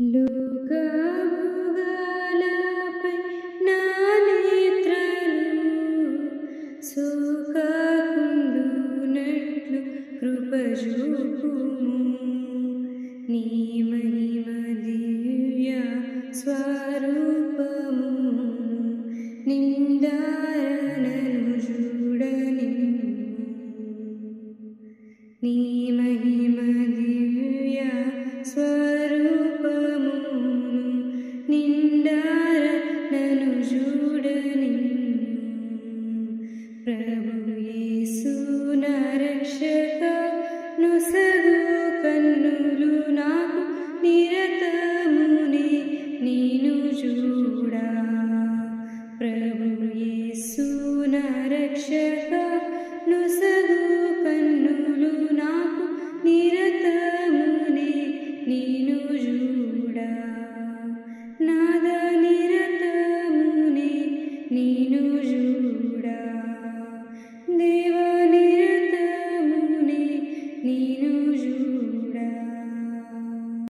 లోకభోగాలపై నా నేత్రాలు సోకకుండునట్లు కృప చూపుము. నీ మహిమ దివ్య స్వరూపము నిండారనను చూడనిమ్ము. నీ మహిమ దివ్య స్వరూపమును నిండారనను చూడనిమ్ము. ప్రభు యేసు నా రక్షక నొసగు కన్నులు నాకు నిరతమునే నేను చూడా. ప్రభు యేసు నా రక్షక నొసగు కన్నులు నాకు నిరతమునే నేను చూడా. నాద నిరతమునే నేను చూడా. దేవ నిరతమునే నేను చూడా.